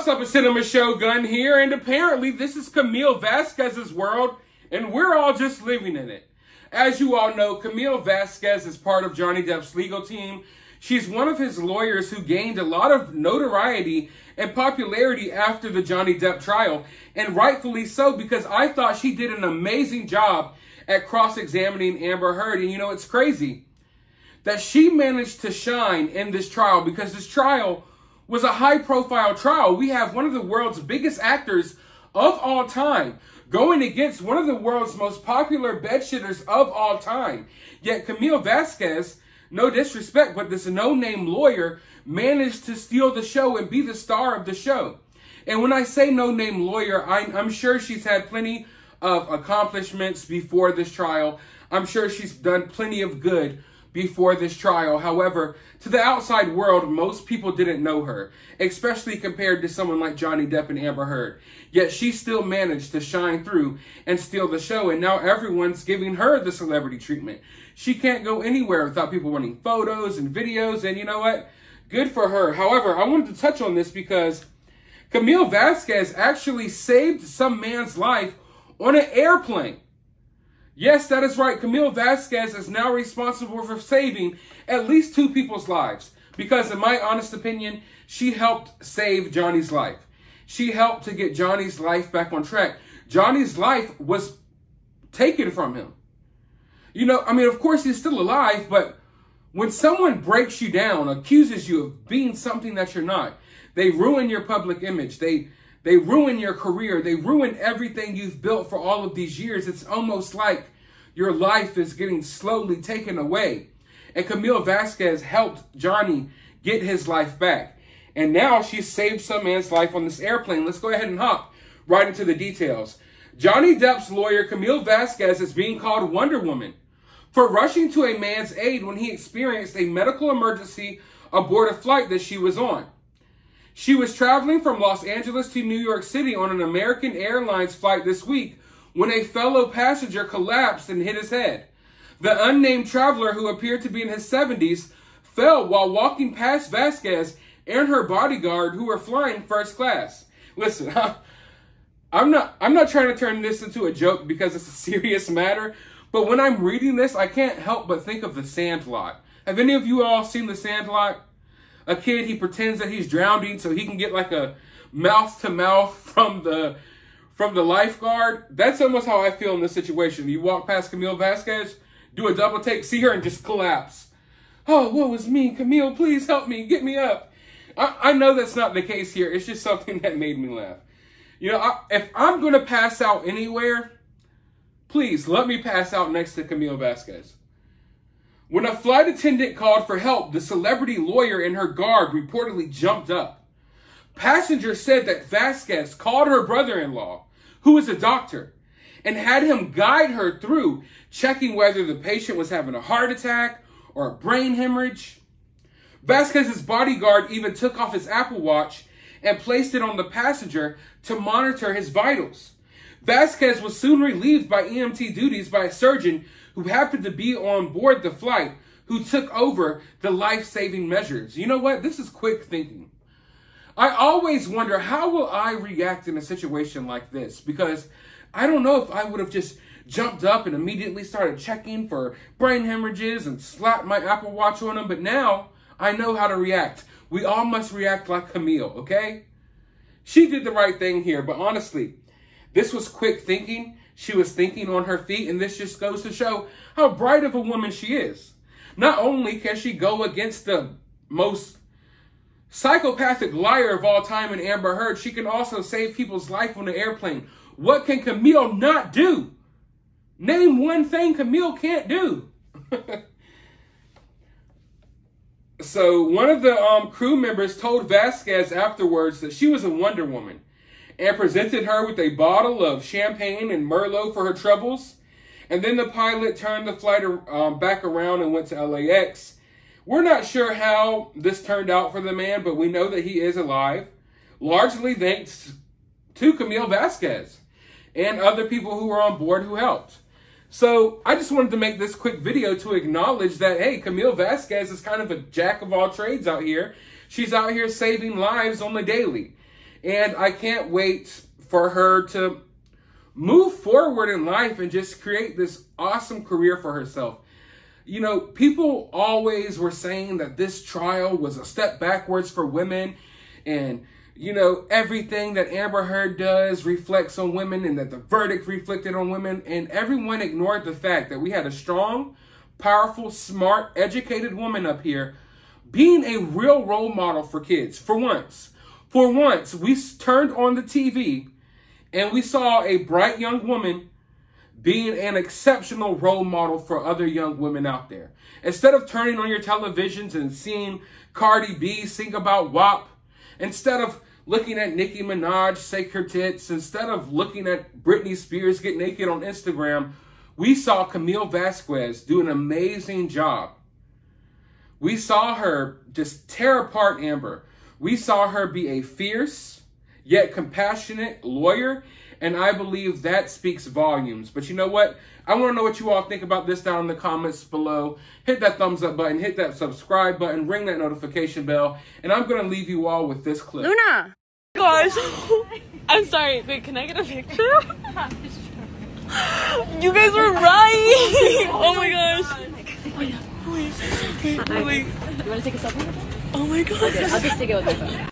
up, a Cinema Shogun here, and apparently this is Camille Vasquez's world, and we're all just living in it. As you all know, Camille Vasquez is part of Johnny Depp's legal team. She's one of his lawyers who gained a lot of notoriety and popularity after the Johnny Depp trial, and rightfully so, because I thought she did an amazing job at cross-examining Amber Heard. And you know, it's crazy that she managed to shine in this trial, because this trial was a high-profile trial. We have one of the world's biggest actors of all time going against one of the world's most popular bedshitters of all time. Yet Camille Vasquez, no disrespect, but this no-name lawyer managed to steal the show and be the star of the show. And when I say no-name lawyer, I'm sure she's had plenty of accomplishments before this trial. I'm sure she's done plenty of good before this trial. However, to the outside world, most people didn't know her, especially compared to someone like Johnny Depp and Amber Heard. Yet she still managed to shine through and steal the show, and now everyone's giving her the celebrity treatment. She can't go anywhere without people wanting photos and videos, and you know what? Good for her. However, I wanted to touch on this because Camille Vasquez actually saved some man's life on an airplane. Yes, that is right. Camille Vasquez is now responsible for saving at least 2 people's lives. Because in my honest opinion, she helped save Johnny's life. She helped to get Johnny's life back on track. Johnny's life was taken from him. You know, I mean, of course he's still alive, but when someone breaks you down, accuses you of being something that you're not, they ruin your public image. They ruin your career. They ruin everything you've built for all of these years. It's almost like your life is getting slowly taken away. And Camille Vasquez helped Johnny get his life back. And now she saved some man's life on this airplane. Let's go ahead and hop right into the details. Johnny Depp's lawyer, Camille Vasquez, is being called Wonder Woman for rushing to a man's aid when he experienced a medical emergency aboard a flight that she was on. She was traveling from Los Angeles to New York City on an American Airlines flight this week when a fellow passenger collapsed and hit his head. The unnamed traveler, who appeared to be in his 70s, fell while walking past Vasquez and her bodyguard, who were flying first class. Listen, I'm not trying to turn this into a joke because it's a serious matter, but when I'm reading this, I can't help but think of The Sandlot. Have any of you all seen The Sandlot? A kid, he pretends that he's drowning so he can get like a mouth-to-mouth from the lifeguard. That's almost how I feel in this situation. You walk past Camille Vasquez, do a double take, see her, and just collapse. Oh, woe is me. Camille, please help me. Get me up. I know that's not the case here. It's just something that made me laugh. You know, if I'm going to pass out anywhere, please let me pass out next to Camille Vasquez. When a flight attendant called for help, the celebrity lawyer and her guard reportedly jumped up. Passengers said that Vasquez called her brother-in-law, who is a doctor, and had him guide her through checking whether the patient was having a heart attack or a brain hemorrhage. Vasquez's bodyguard even took off his Apple Watch and placed it on the passenger to monitor his vitals. Vasquez was soon relieved by EMT duties by a surgeon who happened to be on board the flight, who took over the life-saving measures. You know what? This is quick thinking. I always wonder, how will I react in a situation like this? Because I don't know if I would have just jumped up and immediately started checking for brain hemorrhages and slapped my Apple Watch on them. But now I know how to react. We all must react like Camille, okay? She did the right thing here, but honestly, this was quick thinking. She was thinking on her feet, and this just goes to show how bright of a woman she is. Not only can she go against the most psychopathic liar of all time in Amber Heard, she can also save people's life on the airplane. What can Camille not do? Name one thing Camille can't do. So one of the crew members told Vasquez afterwards that she was a Wonder Woman and presented her with a bottle of champagne and Merlot for her troubles. And then the pilot turned the flight back around and went to LAX. We're not sure how this turned out for the man, but we know that he is alive, largely thanks to Camille Vasquez and other people who were on board who helped. So I just wanted to make this quick video to acknowledge that, hey, Camille Vasquez is kind of a jack of all trades out here. She's out here saving lives on the daily. And I can't wait for her to move forward in life and just create this awesome career for herself. You know, people always were saying that this trial was a step backwards for women, and, you know, everything that Amber Heard does reflects on women, and that the verdict reflected on women, and everyone ignored the fact that we had a strong, powerful, smart, educated woman up here being a real role model for kids. For once, we turned on the TV and we saw a bright young woman being an exceptional role model for other young women out there. Instead of turning on your televisions and seeing Cardi B sing about WAP, instead of looking at Nicki Minaj shake her tits, instead of looking at Britney Spears get naked on Instagram, we saw Camille Vasquez do an amazing job. We saw her just tear apart Amber. We saw her be a fierce, yet compassionate lawyer, and I believe that speaks volumes. But you know what? I want to know what you all think about this down in the comments below. Hit that thumbs up button, hit that subscribe button, ring that notification bell, and I'm going to leave you all with this clip. Luna! Gosh, I'm sorry. Wait, can I get a picture? You guys were right! Oh my gosh. Wait. You want to take a selfie? Oh my gosh. Okay, I'll just take it with my phone.